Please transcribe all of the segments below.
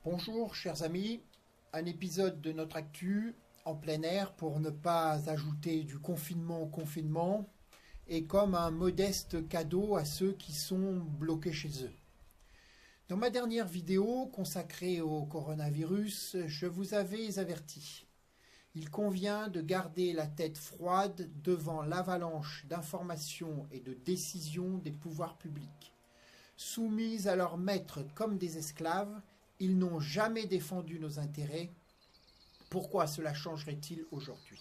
Bonjour chers amis, un épisode de notre actu en plein air pour ne pas ajouter du confinement au confinement et comme un modeste cadeau à ceux qui sont bloqués chez eux. Dans ma dernière vidéo consacrée au coronavirus, je vous avais averti. Il convient de garder la tête froide devant l'avalanche d'informations et de décisions des pouvoirs publics. Soumis à leurs maîtres comme des esclaves, ils n'ont jamais défendu nos intérêts. Pourquoi cela changerait-il aujourd'hui?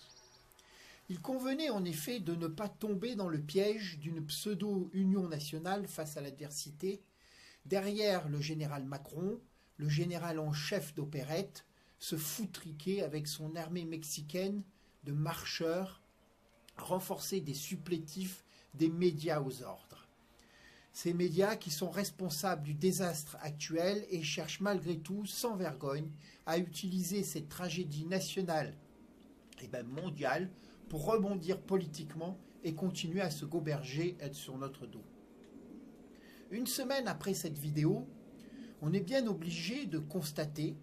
Il convenait en effet de ne pas tomber dans le piège d'une pseudo-union nationale face à l'adversité, derrière le général Macron, le général en chef d'opérette, se foutriquer avec son armée mexicaine de marcheurs, renforcer des supplétifs des médias aux ordres. Ces médias qui sont responsables du désastre actuel et cherchent malgré tout, sans vergogne, à utiliser cette tragédie nationale et même mondiale pour rebondir politiquement et continuer à se goberger sur notre dos. Une semaine après cette vidéo, on est bien obligé de constater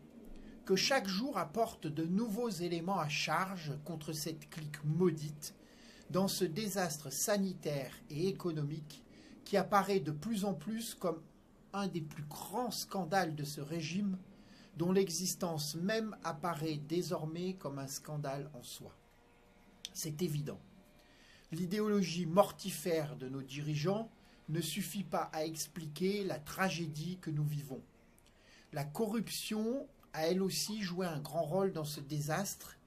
que chaque jour apporte de nouveaux éléments à charge contre cette clique maudite dans ce désastre sanitaire et économique qui apparaît de plus en plus comme un des plus grands scandales de ce régime, dont l'existence même apparaît désormais comme un scandale en soi. C'est évident. L'idéologie mortifère de nos dirigeants ne suffit pas à expliquer la tragédie que nous vivons. La corruption a elle aussi joué un grand rôle dans ce désastre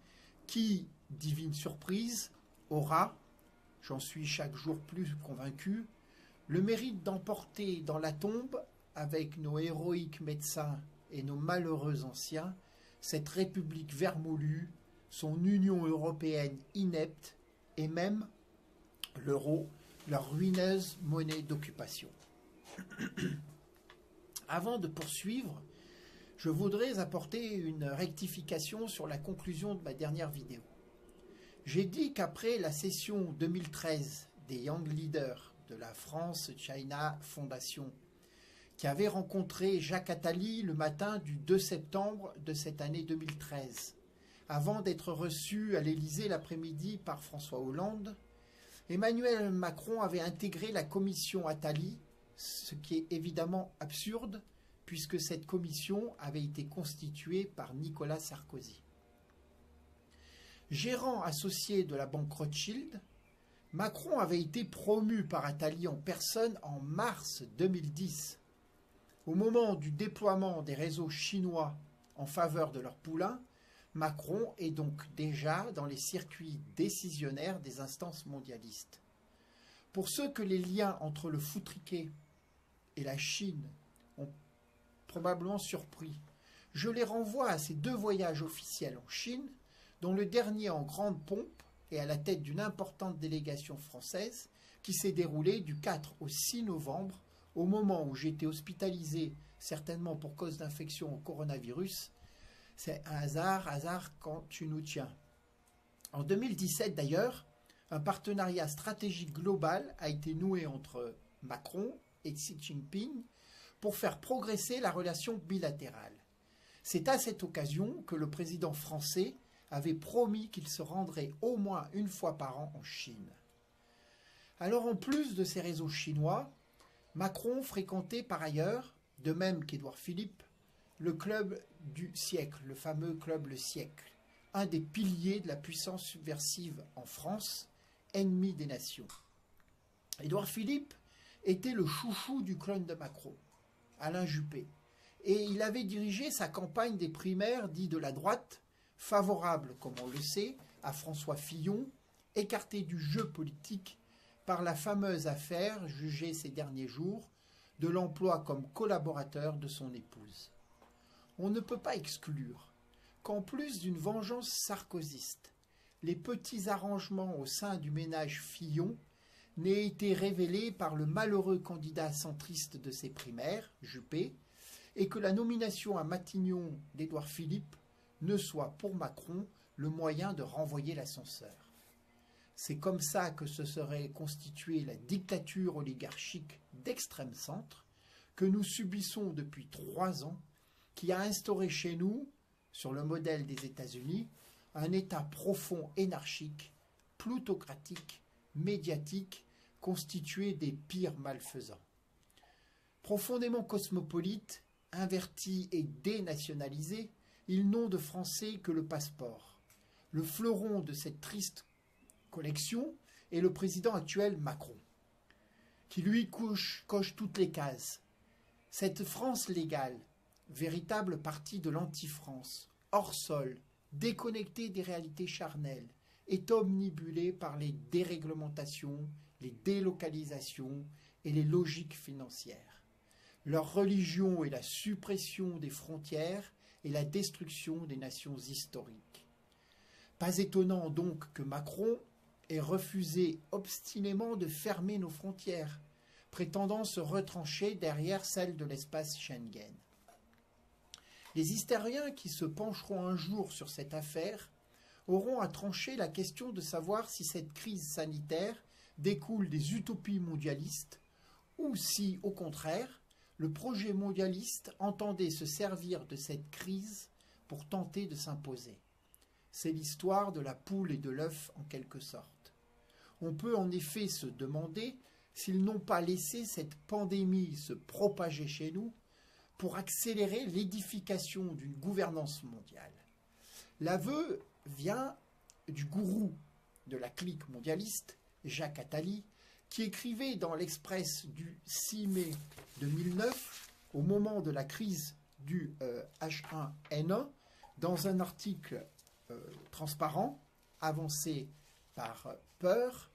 qui, divine surprise, aura, j'en suis chaque jour plus convaincu, le mérite d'emporter dans la tombe, avec nos héroïques médecins et nos malheureux anciens, cette République vermoulue, son Union européenne inepte et même l'euro, leur ruineuse monnaie d'occupation. Avant de poursuivre, je voudrais apporter une rectification sur la conclusion de ma dernière vidéo. J'ai dit qu'après la session 2013 des Young Leaders de la France China Foundation, qui avait rencontré Jacques Attali le matin du 2 septembre de cette année 2013, avant d'être reçu à l'Élysée l'après-midi par François Hollande, Emmanuel Macron avait intégré la commission Attali, ce qui est évidemment absurde, puisque cette commission avait été constituée par Nicolas Sarkozy. Gérant associé de la banque Rothschild, Macron avait été promu par Attali en personne en mars 2010. Au moment du déploiement des réseaux chinois en faveur de leurs poulains, Macron est donc déjà dans les circuits décisionnaires des instances mondialistes. Pour ceux que les liens entre le foutriquet et la Chine ont probablement surpris, je les renvoie à ces deux voyages officiels en Chine, dont le dernier en grande pompe et à la tête d'une importante délégation française qui s'est déroulée du 4 au 6 novembre, au moment où j'étais hospitalisé, certainement pour cause d'infection au coronavirus. C'est un hasard quand tu nous tiens. En 2017 d'ailleurs, un partenariat stratégique global a été noué entre Macron et Xi Jinping pour faire progresser la relation bilatérale. C'est à cette occasion que le président français avait promis qu'il se rendrait au moins une fois par an en Chine. Alors en plus de ces réseaux chinois, Macron fréquentait par ailleurs, de même qu'Édouard Philippe, le club du siècle, le fameux club Le Siècle, un des piliers de la puissance subversive en France, ennemi des nations. Édouard Philippe était le chouchou du clone de Macron, Alain Juppé, et il avait dirigé sa campagne des primaires dits de la droite, favorable, comme on le sait, à François Fillon, écarté du jeu politique par la fameuse affaire jugée ces derniers jours de l'emploi comme collaborateur de son épouse. On ne peut pas exclure qu'en plus d'une vengeance sarkozyste, les petits arrangements au sein du ménage Fillon n'aient été révélés par le malheureux candidat centriste de ces primaires, Juppé, et que la nomination à Matignon d'Édouard Philippe ne soit pour Macron le moyen de renvoyer l'ascenseur. C'est comme ça que se serait constituée la dictature oligarchique d'extrême centre que nous subissons depuis 3 ans, qui a instauré chez nous, sur le modèle des États-Unis, un État profond, énarchique, plutocratique, médiatique, constitué des pires malfaisants. Profondément cosmopolite, inverti et dénationalisé, ils n'ont de français que le passeport. Le fleuron de cette triste collection est le président actuel Macron, qui lui coche toutes les cases. Cette France légale, véritable partie de l'anti-France, hors sol, déconnectée des réalités charnelles, est omnibulée par les déréglementations, les délocalisations et les logiques financières. Leur religion est la suppression des frontières et la destruction des nations historiques. Pas étonnant donc que Macron ait refusé obstinément de fermer nos frontières, prétendant se retrancher derrière celles de l'espace Schengen. Les historiens qui se pencheront un jour sur cette affaire auront à trancher la question de savoir si cette crise sanitaire découle des utopies mondialistes ou si, au contraire, le projet mondialiste entendait se servir de cette crise pour tenter de s'imposer. C'est l'histoire de la poule et de l'œuf en quelque sorte. On peut en effet se demander s'ils n'ont pas laissé cette pandémie se propager chez nous pour accélérer l'édification d'une gouvernance mondiale. L'aveu vient du gourou de la clique mondialiste, Jacques Attali, qui écrivait dans l'Express du 6 mai 2009, au moment de la crise du H1N1, dans un article transparent, avancé par Peur,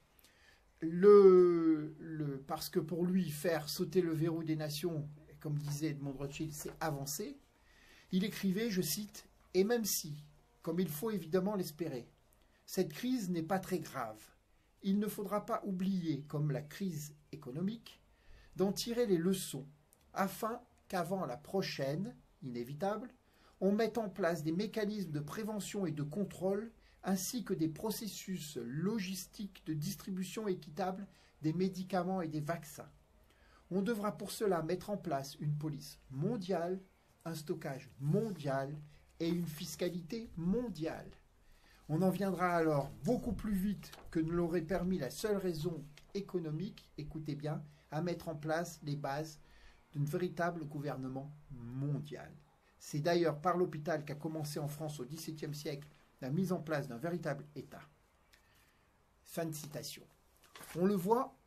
parce que pour lui, faire sauter le verrou des nations, comme disait Edmond Rothschild, c'est avancer. Il écrivait, je cite, « Et même si, comme il faut évidemment l'espérer, cette crise n'est pas très grave, il ne faudra pas oublier, comme la crise économique, d'en tirer les leçons, afin qu'avant la prochaine, inévitable, on mette en place des mécanismes de prévention et de contrôle, ainsi que des processus logistiques de distribution équitable des médicaments et des vaccins. On devra pour cela mettre en place une police mondiale, un stockage mondial et une fiscalité mondiale. On en viendra alors beaucoup plus vite que ne l'aurait permis la seule raison économique, écoutez bien, à mettre en place les bases d'un véritable gouvernement mondial. C'est d'ailleurs par l'hôpital qu'a commencé en France au XVIIe siècle la mise en place d'un véritable État. » Fin de citation. On le voit,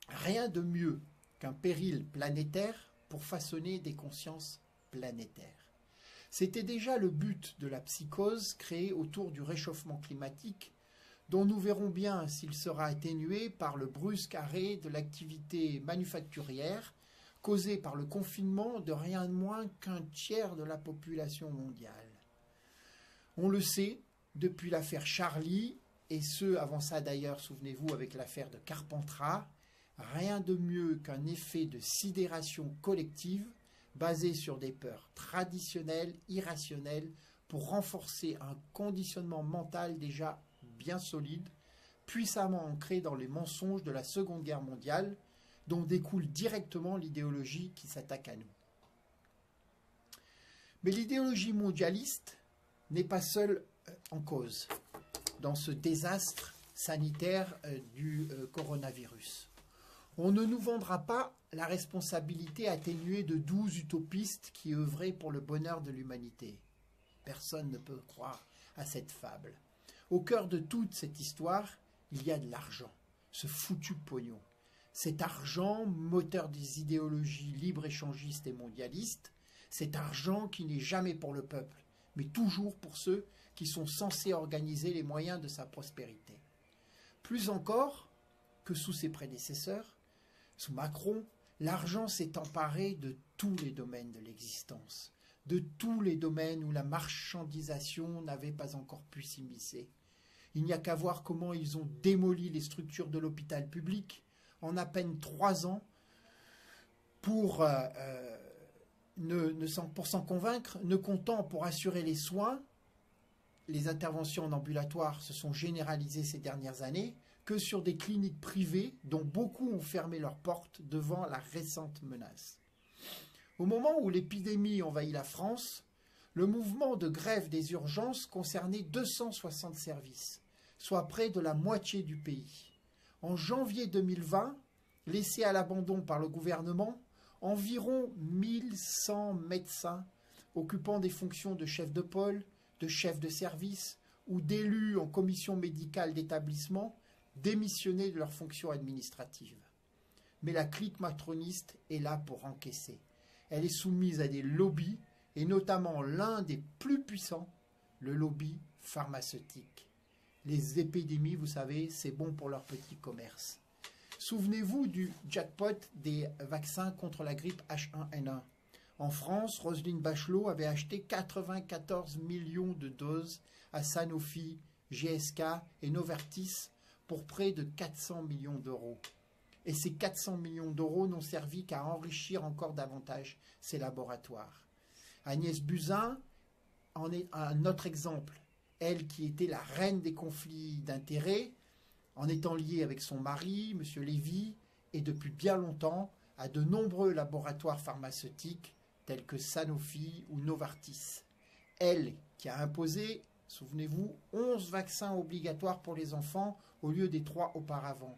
rien de mieux qu'un péril planétaire pour façonner des consciences planétaires. C'était déjà le but de la psychose créée autour du réchauffement climatique, dont nous verrons bien s'il sera atténué par le brusque arrêt de l'activité manufacturière causé par le confinement de rien de moins qu'un tiers de la population mondiale. On le sait, depuis l'affaire Charlie, et ce avant ça d'ailleurs, souvenez-vous, avec l'affaire de Carpentras, rien de mieux qu'un effet de sidération collective basé sur des peurs traditionnelles, irrationnelles, pour renforcer un conditionnement mental déjà bien solide, puissamment ancré dans les mensonges de la Seconde Guerre mondiale, dont découle directement l'idéologie qui s'attaque à nous. Mais l'idéologie mondialiste n'est pas seule en cause dans ce désastre sanitaire du coronavirus. On ne nous vendra pas la responsabilité atténuée de 12 utopistes qui œuvraient pour le bonheur de l'humanité. Personne ne peut croire à cette fable. Au cœur de toute cette histoire, il y a de l'argent, ce foutu pognon. Cet argent, moteur des idéologies libre-échangistes et mondialistes, cet argent qui n'est jamais pour le peuple, mais toujours pour ceux qui sont censés organiser les moyens de sa prospérité. Plus encore que sous ses prédécesseurs, sous Macron, l'argent s'est emparé de tous les domaines de l'existence, de tous les domaines où la marchandisation n'avait pas encore pu s'immiscer. Il n'y a qu'à voir comment ils ont démoli les structures de l'hôpital public en à peine 3 ans pour s'en convaincre, ne comptant pour assurer les soins. Les interventions en ambulatoire se sont généralisées ces dernières années, que sur des cliniques privées dont beaucoup ont fermé leurs portes devant la récente menace. Au moment où l'épidémie envahit la France, le mouvement de grève des urgences concernait 260 services, soit près de la moitié du pays. En janvier 2020, laissés à l'abandon par le gouvernement, environ 1100 médecins occupant des fonctions de chef de pôle, de chef de service ou d'élus en commission médicale d'établissement démissionnaient de leurs fonctions administratives. Mais la clique macroniste est là pour encaisser. Elle est soumise à des lobbies, et notamment l'un des plus puissants, le lobby pharmaceutique. Les épidémies, vous savez, c'est bon pour leur petit commerce. Souvenez-vous du jackpot des vaccins contre la grippe H1N1. En France, Roselyne Bachelot avait acheté 94 millions de doses à Sanofi, GSK et Novartis pour près de 400 millions d'euros. Et ces 400 millions d'euros n'ont servi qu'à enrichir encore davantage ces laboratoires. Agnès Buzyn en est un autre exemple. Elle qui était la reine des conflits d'intérêts, en étant liée avec son mari, M. Lévy, et depuis bien longtemps à de nombreux laboratoires pharmaceutiques tels que Sanofi ou Novartis. Elle qui a imposé, souvenez-vous, 11 vaccins obligatoires pour les enfants au lieu des 3 auparavant.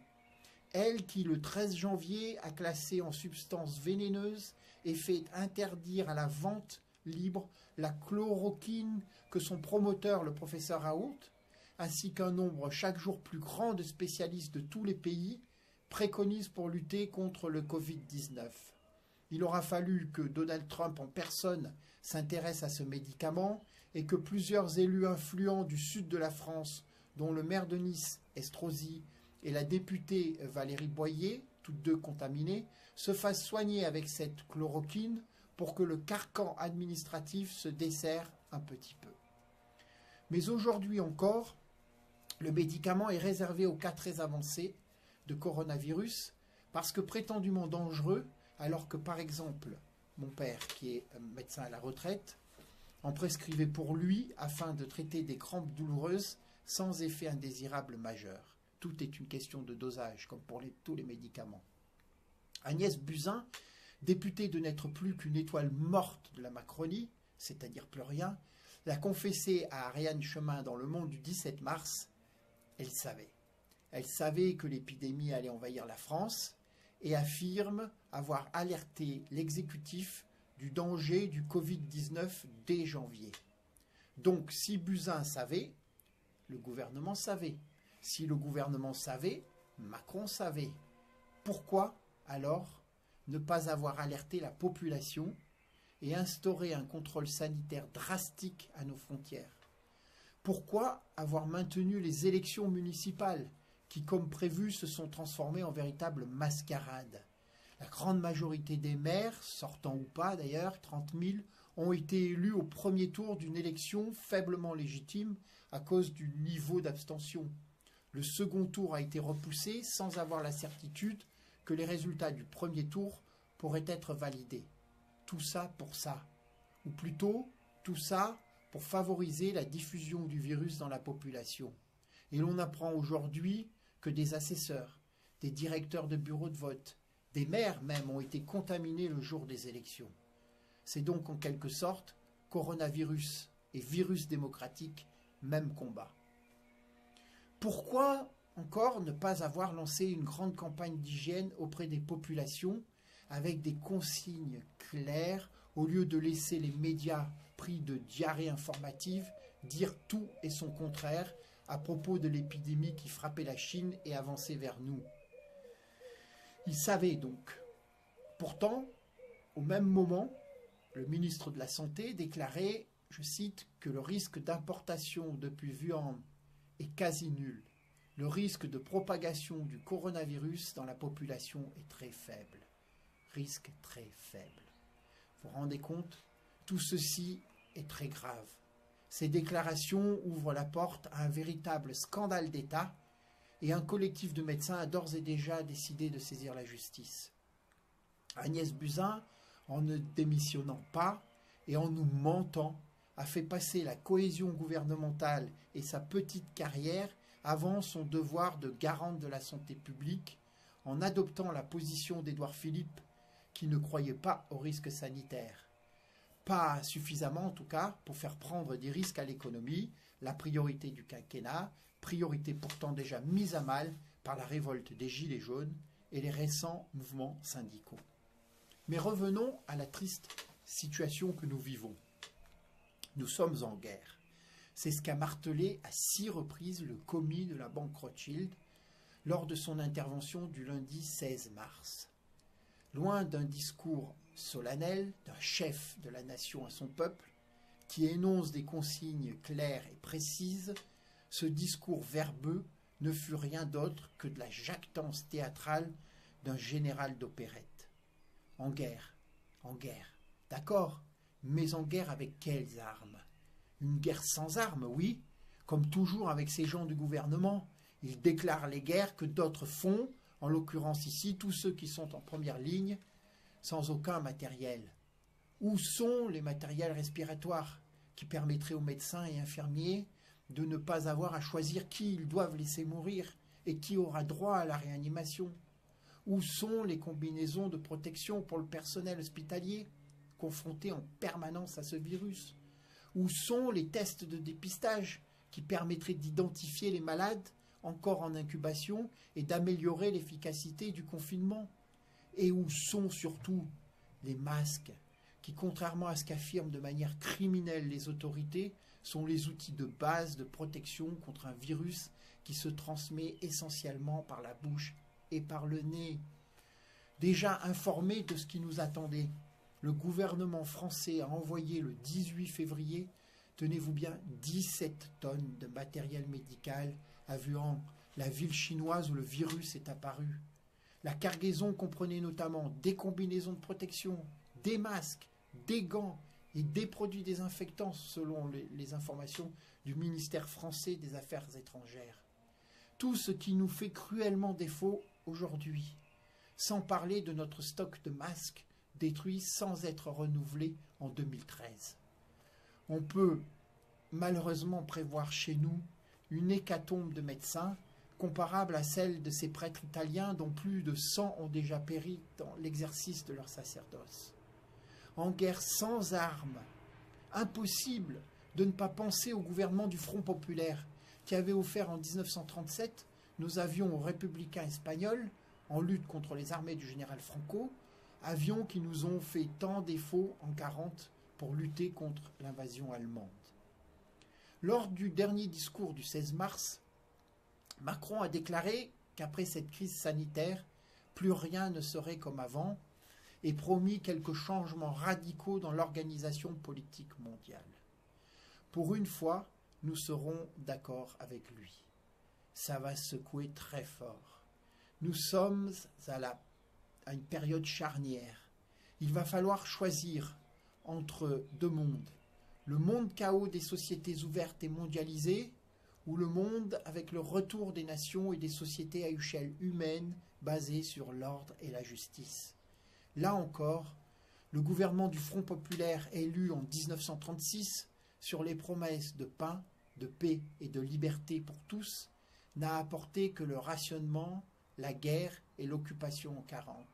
Elle qui, le 13 janvier, a classé en substance vénéneuse et fait interdire à la vente libre la chloroquine que son promoteur, le professeur Raoult, ainsi qu'un nombre chaque jour plus grand de spécialistes de tous les pays, préconisent pour lutter contre le Covid-19. Il aura fallu que Donald Trump en personne s'intéresse à ce médicament et que plusieurs élus influents du sud de la France, dont le maire de Nice, Estrosi, et la députée Valérie Boyer, toutes deux contaminées, se fassent soigner avec cette chloroquine pour que le carcan administratif se desserre un petit peu. Mais aujourd'hui encore, le médicament est réservé aux cas très avancés de coronavirus parce que prétendument dangereux, alors que par exemple, mon père, qui est médecin à la retraite, en prescrivait pour lui afin de traiter des crampes douloureuses sans effet indésirable majeur. Tout est une question de dosage, comme pour tous les médicaments. Agnès Buzyn, députée de n'être plus qu'une étoile morte de la Macronie, c'est-à-dire plus rien, l'a confessé à Ariane Chemin dans Le Monde du 17 mars. Elle savait. Elle savait que l'épidémie allait envahir la France et affirme avoir alerté l'exécutif du danger du Covid-19 dès janvier. Donc, si Buzyn savait, le gouvernement savait. Si le gouvernement savait, Macron savait. Pourquoi, alors, ne pas avoir alerté la population et instauré un contrôle sanitaire drastique à nos frontières? Pourquoi avoir maintenu les élections municipales qui, comme prévu, se sont transformées en véritable mascarade? La grande majorité des maires, sortants ou pas d'ailleurs, 30 000, ont été élus au premier tour d'une élection faiblement légitime à cause du niveau d'abstention. Le second tour a été repoussé sans avoir la certitude que les résultats du premier tour pourraient être validés. Tout ça pour ça. Ou plutôt, tout ça pour favoriser la diffusion du virus dans la population. Et l'on apprend aujourd'hui que des assesseurs, des directeurs de bureaux de vote, des maires même ont été contaminés le jour des élections. C'est donc en quelque sorte coronavirus et virus démocratique, même combat. Pourquoi encore ne pas avoir lancé une grande campagne d'hygiène auprès des populations avec des consignes claires au lieu de laisser les médias pris de diarrhée informative dire tout et son contraire à propos de l'épidémie qui frappait la Chine et avançait vers nous? Ils savaient donc. Pourtant, au même moment, le ministre de la Santé déclarait, je cite, que le risque d'importation depuis Wuhan est quasi nul. Le risque de propagation du coronavirus dans la population est très faible. Risque très faible. Vous vous rendez compte? Tout ceci est très grave. Ces déclarations ouvrent la porte à un véritable scandale d'État et un collectif de médecins a d'ores et déjà décidé de saisir la justice. Agnès Buzyn, en ne démissionnant pas et en nous mentant, a fait passer la cohésion gouvernementale et sa petite carrière avant son devoir de garante de la santé publique en adoptant la position d'Édouard Philippe qui ne croyaient pas au risque sanitaire. Pas suffisamment en tout cas pour faire prendre des risques à l'économie, la priorité du quinquennat, priorité pourtant déjà mise à mal par la révolte des Gilets jaunes et les récents mouvements syndicaux. Mais revenons à la triste situation que nous vivons. Nous sommes en guerre. C'est ce qu'a martelé à 6 reprises le commis de la banque Rothschild lors de son intervention du lundi 16 mars. Loin d'un discours solennel d'un chef de la nation à son peuple, qui énonce des consignes claires et précises, ce discours verbeux ne fut rien d'autre que de la jactance théâtrale d'un général d'opérette. En guerre, d'accord, mais en guerre avec quelles armes? Une guerre sans armes, oui, comme toujours avec ces gens du gouvernement. Ils déclarent les guerres que d'autres font, en l'occurrence ici, tous ceux qui sont en première ligne, sans aucun matériel. Où sont les matériels respiratoires qui permettraient aux médecins et infirmiers de ne pas avoir à choisir qui ils doivent laisser mourir et qui aura droit à la réanimation? Où sont les combinaisons de protection pour le personnel hospitalier, confronté en permanence à ce virus? Où sont les tests de dépistage qui permettraient d'identifier les malades encore en incubation et d'améliorer l'efficacité du confinement? Et où sont surtout les masques qui, contrairement à ce qu'affirment de manière criminelle les autorités, sont les outils de base de protection contre un virus qui se transmet essentiellement par la bouche et par le nez? Déjà informé de ce qui nous attendait, le gouvernement français a envoyé le 18 février, tenez-vous bien, 17 tonnes de matériel médical à Wuhan, la ville chinoise où le virus est apparu. La cargaison comprenait notamment des combinaisons de protection, des masques, des gants et des produits désinfectants selon les informations du ministère français des Affaires étrangères. Tout ce qui nous fait cruellement défaut aujourd'hui, sans parler de notre stock de masques détruit sans être renouvelé en 2013. On peut malheureusement prévoir chez nous une hécatombe de médecins comparable à celle de ces prêtres italiens dont plus de 100 ont déjà péri dans l'exercice de leur sacerdoce. En guerre sans armes, impossible de ne pas penser au gouvernement du Front populaire qui avait offert en 1937 nos avions aux républicains espagnols en lutte contre les armées du général Franco, avions qui nous ont fait tant défaut en 1940 pour lutter contre l'invasion allemande. Lors du dernier discours du 16 mars, Macron a déclaré qu'après cette crise sanitaire, plus rien ne serait comme avant et promis quelques changements radicaux dans l'organisation politique mondiale. Pour une fois, nous serons d'accord avec lui. Ça va secouer très fort. Nous sommes à une période charnière. Il va falloir choisir entre deux mondes. Le monde chaos des sociétés ouvertes et mondialisées ou le monde avec le retour des nations et des sociétés à échelle humaine basées sur l'ordre et la justice. Là encore, le gouvernement du Front populaire élu en 1936 sur les promesses de pain, de paix et de liberté pour tous n'a apporté que le rationnement, la guerre et l'occupation en 1940.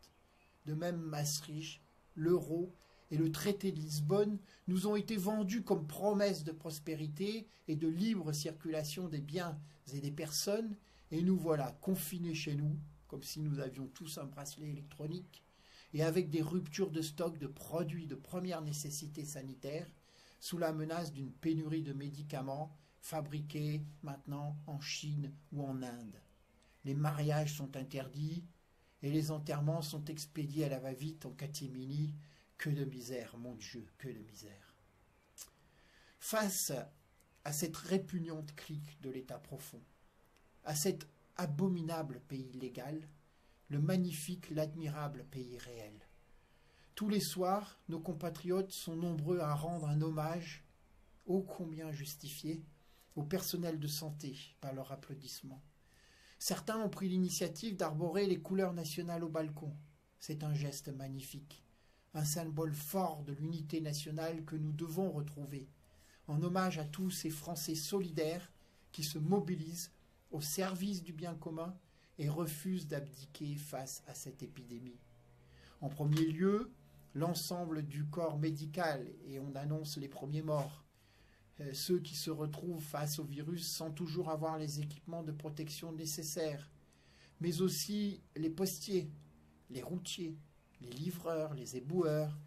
De même, Maastricht, l'euro et le traité de Lisbonne nous ont été vendus comme promesses de prospérité et de libre circulation des biens et des personnes, et nous voilà confinés chez nous, comme si nous avions tous un bracelet électronique, et avec des ruptures de stock de produits de première nécessité sanitaire, sous la menace d'une pénurie de médicaments fabriqués maintenant en Chine ou en Inde. Les mariages sont interdits et les enterrements sont expédiés à la va-vite en catimini. Que de misère, mon Dieu, que de misère. Face à cette répugnante clique de l'État profond, à cet abominable pays légal, le magnifique, l'admirable pays réel. Tous les soirs, nos compatriotes sont nombreux à rendre un hommage, ô combien justifié, au personnel de santé par leurs applaudissements. Certains ont pris l'initiative d'arborer les couleurs nationales au balcon. C'est un geste magnifique, un symbole fort de l'unité nationale que nous devons retrouver, en hommage à tous ces Français solidaires qui se mobilisent au service du bien commun et refusent d'abdiquer face à cette épidémie. En premier lieu, l'ensemble du corps médical, et on annonce les premiers morts. Ceux qui se retrouvent face au virus sans toujours avoir les équipements de protection nécessaires, mais aussi les postiers, les routiers, les livreurs, les éboueurs,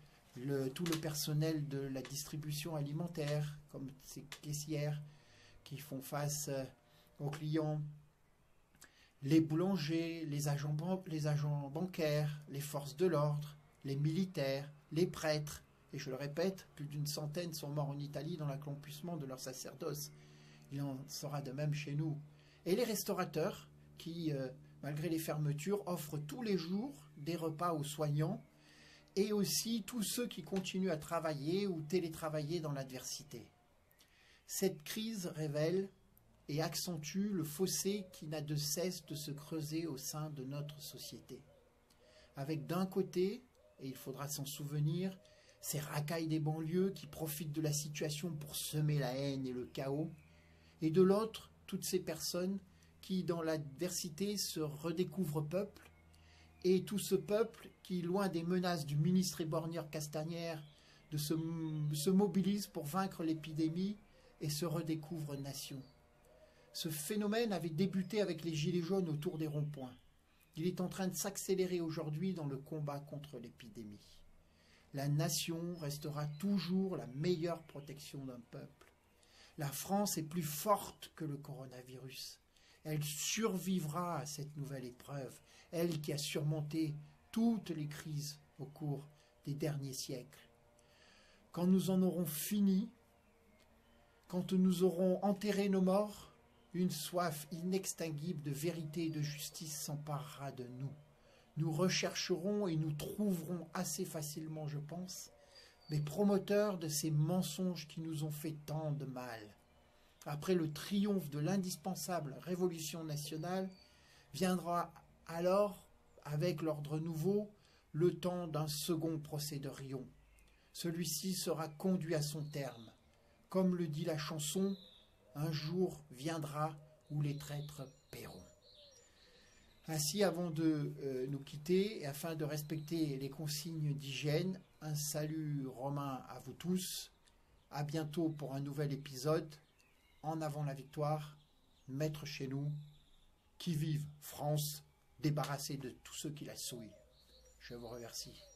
tout le personnel de la distribution alimentaire, comme ces caissières qui font face aux clients, les boulangers, les agents bancaires, les forces de l'ordre, les militaires, les prêtres, et je le répète, plus d'une centaine sont morts en Italie dans l'accomplissement de leur sacerdoce. Il en sera de même chez nous. Et les restaurateurs qui, malgré les fermetures, offrent tous les jours des repas aux soignants, et aussi tous ceux qui continuent à travailler ou télétravailler dans l'adversité. Cette crise révèle et accentue le fossé qui n'a de cesse de se creuser au sein de notre société. Avec d'un côté, et il faudra s'en souvenir, ces racailles des banlieues qui profitent de la situation pour semer la haine et le chaos, et de l'autre, toutes ces personnes qui, dans l'adversité, se redécouvrent peuple, et tout ce peuple qui, loin des menaces du ministre éborgneur Castagnère, se mobilise pour vaincre l'épidémie et se redécouvre nation. Ce phénomène avait débuté avec les Gilets jaunes autour des ronds-points. Il est en train de s'accélérer aujourd'hui dans le combat contre l'épidémie. La nation restera toujours la meilleure protection d'un peuple. La France est plus forte que le coronavirus. Elle survivra à cette nouvelle épreuve, elle qui a surmonté toutes les crises au cours des derniers siècles. Quand nous en aurons fini, quand nous aurons enterré nos morts, une soif inextinguible de vérité et de justice s'emparera de nous. Nous rechercherons et nous trouverons assez facilement, je pense, les promoteurs de ces mensonges qui nous ont fait tant de mal. Après le triomphe de l'indispensable révolution nationale, viendra alors, avec l'ordre nouveau, le temps d'un second procès de Riom. Celui-ci sera conduit à son terme. Comme le dit la chanson, un jour viendra où les traîtres paieront. Ainsi, avant de nous quitter, et afin de respecter les consignes d'hygiène, un salut romain à vous tous. À bientôt pour un nouvel épisode. En avant la victoire, maître chez nous, qui vive France, débarrassée de tous ceux qui la souillent. Je vous remercie.